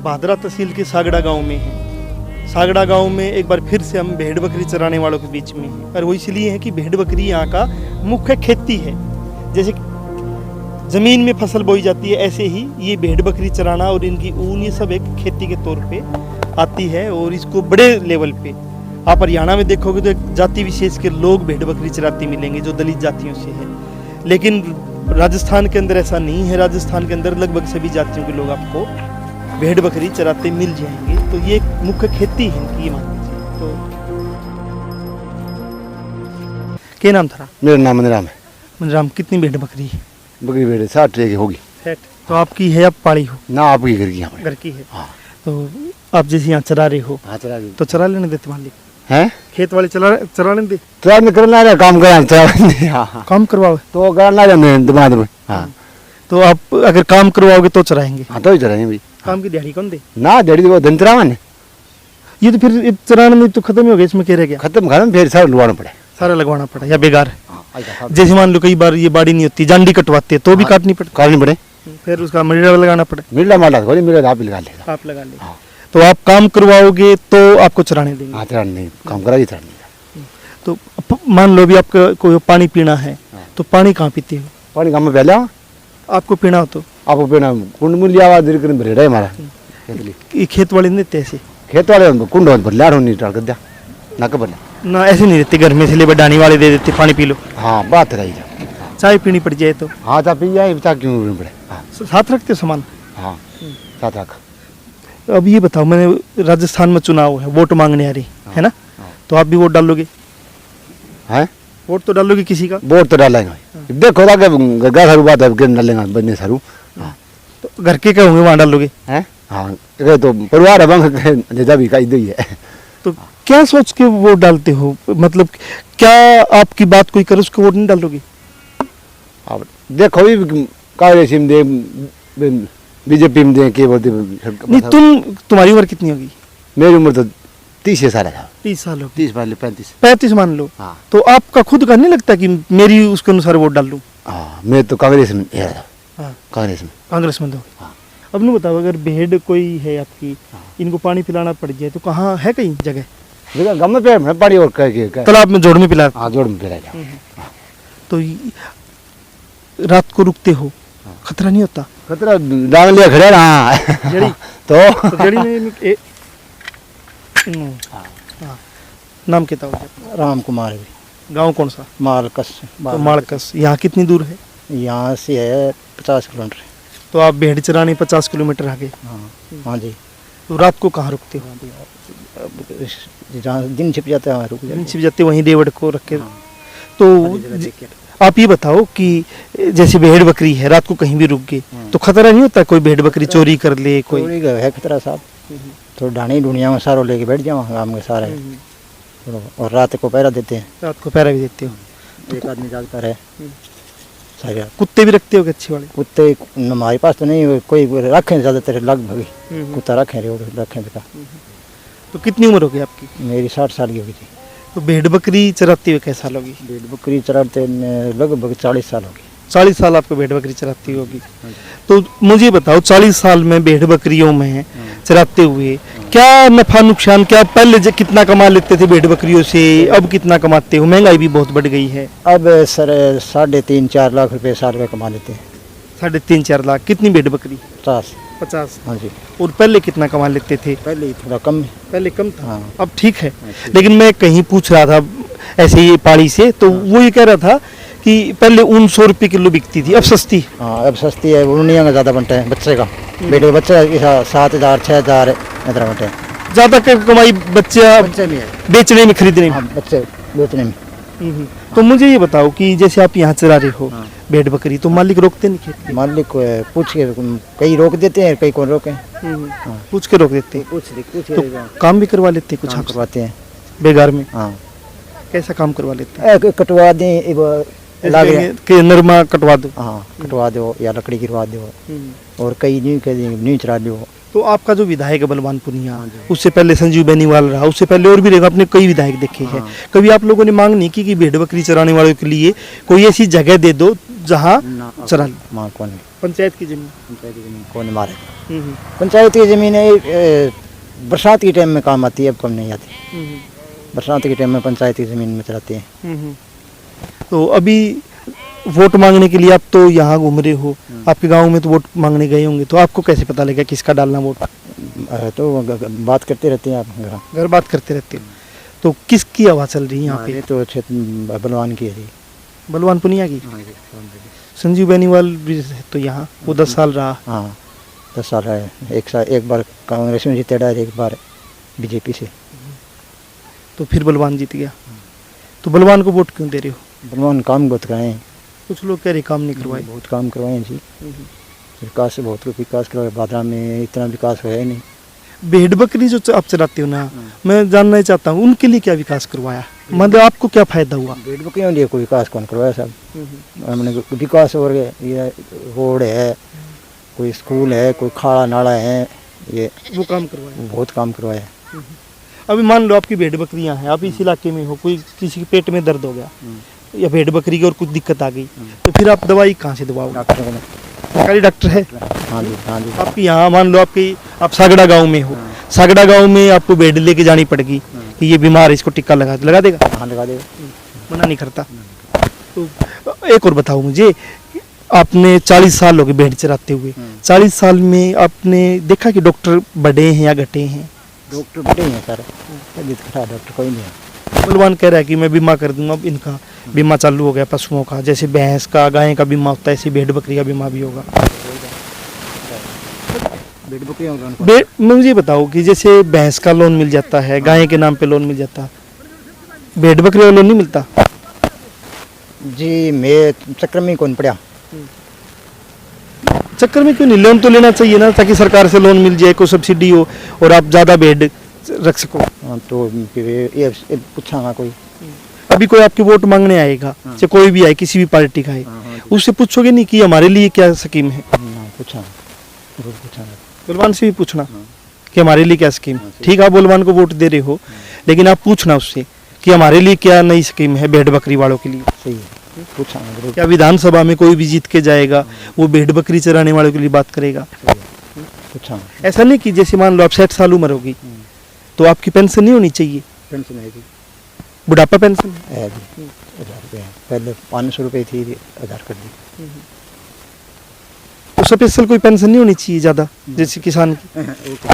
भादरा तहसील के सागड़ा गांव में है। सागड़ा गांव में एक बार फिर से हम भेड़ बकरी चराने वालों के बीच में हैं, और वो इसलिए है कि भेड़ बकरी यहाँ का मुख्य खेती है। जैसे ज़मीन में फसल बोई जाती है, ऐसे ही ये भेड़ बकरी चराना और इनकी ऊन ये सब एक खेती के तौर पे आती है। और इसको बड़े लेवल पे आप हरियाणा में देखोगे तो एक जाति विशेष के लोग भेड़ बकरी चराते मिलेंगे जो दलित जातियों से है, लेकिन राजस्थान के अंदर ऐसा नहीं है। राजस्थान के अंदर लगभग सभी जातियों के लोग आपको भेड़ बकरी चराते मिल जाएंगे। तो ये एक मुख्य खेती है इनकी, ये मान लीजिए। तो क्या नाम था? मेरा नाम मनराम है। मनराम, कितनी भेड़ बकरी है? बकरी भेड़ 60 की होगी। 60। तो आपकी है, आप पाली हो? ना, आपकी घर की हमारे। घर की है। हाँ। तो आप जैसे यहाँ चरा रहे हो, हाँ, चरा रही। तो चरा लेने देते मालिक हैं? खेत वाले चरा लेने दे? चरा करना है, काम करा। हाँ, काम करवाओ तो करना है दिमाग में। हाँ, तो आप अगर काम करवाओगे तो चराएंगे? हाँ, तो ही चराएंगे भाई। काम की दिहाड़ी कौन दे? ना, दिहाड़ी तो धन चरावा ने। ये तो फिर चराने में तो खत्म ही हो गया, इसमें कह रह गया? खत्म फिर सारा लगवाना पड़े। सारा लगवाना पड़ा या बेकार? हाँ, जैसे मान लो कई बार ये बाड़ी नहीं होती, जांडी कटवाते तो भी काटनी पड़ती? काटनी पड़े, फिर उसका मरीड़ा लगाना पड़े? मिला माला थोड़ी मिला, आप ही लगा लेगा। आप लगा ले। हाँ। तो आप काम करवाओगे तो आपको चराने देंगे? हाँ, चराने नहीं, काम कराइए चराने। तो मान लो भी आपको कोई पानी पीना है, तो पानी कहाँ पीते हो? पानी गाँव में पहले आपको पीना हो तो आपको पीना कुंड में लिया हुआ भरेड़ा है हमारा। ये खेत वाले नहीं देते ऐसे? खेत वाले कुंड भर लिया नहीं डाल कर दिया ना, कब ना, ऐसे नहीं देते, घर में से ले बढ़ाने वाले दे देते, पानी पी लो। हाँ, बात रही। चाय पीनी पड़ जाए तो? हाँ, चाय पी जाए, चाय क्यों पीनी पड़े। हाँ, साथ रखते हो सामान? हाँ, साथ रख। अब ये बताओ, मैंने राजस्थान में चुनाव है, वोट मांगने आ रही है ना, तो आप भी वोट डालोगे? हैं? वोट तो डालोगे किसी का? वोट तो डालेंगे। देखो सारू बात है, डालेंगे बनने सारू। तो घर के क्या होंगे वहाँ डालोगे? हैं? हाँ, तो परिवार है भी का ही है। तो क्या सोच के वोट डालते हो? मतलब क्या आपकी बात कोई करे उसको वोट नहीं डालोगे? अब देखो भी कांग्रेस में दे, बीजेपी में दे, के बोलते नहीं। तुम्हारी उम्र कितनी होगी? मेरी उम्र तो 30 साल है। 30 साल होगी। 30 मान लो, 35 मान लो। हाँ। तो आपका खुद का नहीं लगता कि मेरी उसके अनुसार वोट डाल लूँ? हाँ, मैं तो कांग्रेस में। हाँ, कांग्रेस में दो। हाँ। अब नहीं बताओ, अगर भेड़ कोई है आपकी, इनको पानी पिलाना पड़ जाए तो कहाँ है? कहीं जगह गम में पेड़ पानी और तालाब में जोड़ में पिला? हाँ, जोड़ में पिला जाओ। तो रात को रुकते हो, खतरा नहीं होता? खतरा डांग लिया खड़े ना जड़ी तो जड़ी में नाम क्या था? राम कुमार। गांव कौन सा? मालकस। तो मालकस यहाँ कितनी दूर है? यहाँ से है 50 किलोमीटर। तो आप भेड़ चराने 50 किलोमीटर आगे? हाँ जी। तो रात को कहाँ रुकते हो? जहाँ दिन छिप जाता है रुक दिन छिप जाते, वहीं देवड़ को रख के। तो आप ये बताओ कि जैसे भेड़ बकरी है, रात को कहीं भी रुक गए तो खतरा नहीं होता कोई भेड़ बकरी चोरी कर ले? कोई है खतरा साहब, तो ढाणी ढूंढिया में सारों लेके बैठ जाओ गाँव के सारे, और रात को पहरा देते हैं। रात को पहरा भी देते हो? एक आदमी जागता रहे सारे। कुत्ते भी रखते हो अच्छे वाले? कुत्ते हमारे पास तो नहीं, कोई रखे ज्यादातर लगभग कुत्ता रखे रखे बेटा। तो कितनी उम्र होगी आपकी? मेरी 60 साल की होगी थी। तो भेड़ बकरी चराते हुए कैसा होगी? भेड़ बकरी चराते लगभग 40 साल होगी। 40 साल आपको भेड़ बकरी चराती होगी। तो मुझे बताओ, 40 साल में भेड़ बकरियों में चराते हुए क्या नफा नुकसान, क्या पहले कितना कमा लेते थे भेड़ बकरियों से, अब कितना कमाते हो? महंगाई भी बहुत बढ़ गई है। अब सर 3.5-4 लाख रुपए साल में कमा लेते हैं। 3.5-4 लाख? कितनी भेड़ बकरी? 50। हाँ जी। और पहले कितना कमा लेते थे? पहले थोड़ा कम। पहले कम था। हाँ। अब ठीक है। लेकिन मैं कहीं पूछ रहा था ऐसे ही पाड़ी से, तो वो ये कह रहा था कि पहले ऊन 100 रुपये किलो बिकती थी, अब सस्ती। हाँ, अब सस्ती है। ऊनिया का ज़्यादा बनता है बच्चे का। बेटे बच्चे 7,000 6,000 इतना बनते हैं। ज़्यादा कमाई बच्चे में है, बेचने में, खरीदने में। बच्चे बेचने में। तो मुझे ये बताओ कि जैसे आप यहाँ चरा रहे हो भेड़ बकरी, तो मालिक रोकते नहीं खेत? मालिक को पूछ के कई रोक देते हैं, कई कौन रोके। पूछ के रोक देते हैं। तो काम भी करवा लेते हैं? कुछ करवाते हैं बेगार में? हाँ। कैसा काम करवा लेते हैं? कटवा दें, नरमा कटवा दो। हाँ, कटवा दो या लकड़ी गिरवा दो, और कई नहीं चरा दो। तो आपका जो विधायक है बलवान पुनिया, उससे पहले संजीव बेनीवाल रहा, उससे पहले और भी रहेगा, आपने कई विधायक देखे हैं। कभी आप लोगों ने मांग नहीं की कि भेड़ बकरी चराने वालों के लिए कोई ऐसी जगह दे दो जहाँ ना चरा ली। माँ कौन पंचायत की जमीन। पंचायत की जमीन कौन मारे। हम्म, पंचायत की जमीन है बरसात के टाइम में काम आती है, अब कम नहीं आती। हम्म, बरसात के टाइम में पंचायत की ज़मीन में चलाते हैं। हम्म। तो अभी वोट मांगने के लिए आप तो यहाँ घूम रहे हो, आपके गांव में तो वोट मांगने गए होंगे, तो आपको कैसे पता लगा किसका डालना वोट? तो बात करते रहते हैं आप घर। घर बात करते रहते हो। तो किसकी आवाज़ चल रही है यहाँ पे? हमारे तो क्षेत्र बलवान की है जी। बलवान पुनिया की। संजीव बेनीवाल भी है तो यहाँ वो 10 साल रहा। हाँ 10 साल है। एक बार कांग्रेस में जीते डायर, एक बार बीजेपी से। तो फिर बलवान जीत गया। तो बलवान को वोट क्यों दे रहे हो? बलवान काम बहुत कराए हैं, कुछ लोग कह रहे काम नहीं करवाए। बहुत काम करवाए हैं जी। विकास से बहुत विकास करवाए। बादरा में इतना विकास हुआ है नहीं। भेड़ बकरी जो आप चलाते हो ना, मैं जानना चाहता हूँ उनके लिए क्या विकास करवाया, मतलब आपको क्या फायदा हुआ? भेड़ बकरियों के लिए कोई विकास कौन करवाया साहब? हमने विकास हो गया, ये रोड है, कोई स्कूल है, कोई खाड़ा नाला है, ये वो काम करवाया। बहुत काम करवाया। अभी मान लो आपकी भेड़ बकरियां हैं, आप इस इलाके में हो, कोई किसी के पेट में दर्द हो गया या भेड़ बकरी की और कुछ दिक्कत आ गई, तो फिर आप दवाई कहाँ से दवाओगे? डॉक्टर को सरकारी डॉक्टर है हाँ जी, हाँ जी। आपकी यहाँ? मान लो आप सागड़ा गांव में हो, सागड़ा गांव में आपको भेड़ लेके जानी पड़ेगी कि ये बीमार है, इसको टिक्का लगा देगा? हाँ लगा देगा। मना नहीं करता। तो एक और बताओ मुझे, आपने 40 साल हो गए भेड़ चराते हुए, 40 साल में आपने देखा कि डॉक्टर बढ़े हैं या घटे हैं? डॉक्टर बड़े हैं सर, डॉक्टर कोई नहीं है। बलवान कह रहा है कि मैं बीमा कर दूंगा, अब इनका बीमा चालू हो गया पशुओं का, जैसे भैंस का गाय का बीमा होता है ऐसे भेड़ बकरी का बीमा भी होगा। भेड़ बकरियों का उनको भेड़ मुझे बताओ कि जैसे भैंस का लोन मिल जाता है, गाय के नाम पे लोन मिल जाता है, भेड़ बकरी का लोन नहीं मिलता? जी मैं चक्कर में कौन पड़ा। चक्कर में क्यों नहीं? लोन तो लेना चाहिए ना, ताकि सरकार से लोन मिल जाए, कोई सब्सिडी हो और आप ज़्यादा भेड़ रख सको। हाँ, तो फिर ये पूछागा कोई। अभी कोई आपके वोट मांगने आएगा, चाहे कोई भी आए, किसी भी पार्टी का है, उससे पूछोगे नहीं कि हमारे लिए क्या स्कीम है? पूछा जरूर पूछागा। बलवान से भी पूछना कि हमारे लिए क्या स्कीम है। ठीक है, आप बलवान को वोट दे रहे हो, लेकिन आप पूछना उससे कि हमारे लिए क्या नई स्कीम है भेड़ बकरी वालों के लिए। सही है, पूछागा जरूर। क्या विधानसभा में कोई भी जीत के जाएगा वो भेड़ बकरी चराने वालों के लिए बात करेगा? पूछागा। ऐसा नहीं कि जैसे मान लो आप 60 साल उम्र होगी तो आपकी पेंशन नहीं होनी चाहिए? पेंशन है जी, बुढ़ापा पेंशन है जी, 1000 रुपये है। पहले 500 रुपये थी, 1000 कर दी। तो स्पेशल कोई पेंशन नहीं होनी चाहिए ज़्यादा, जैसे किसान की? वो तो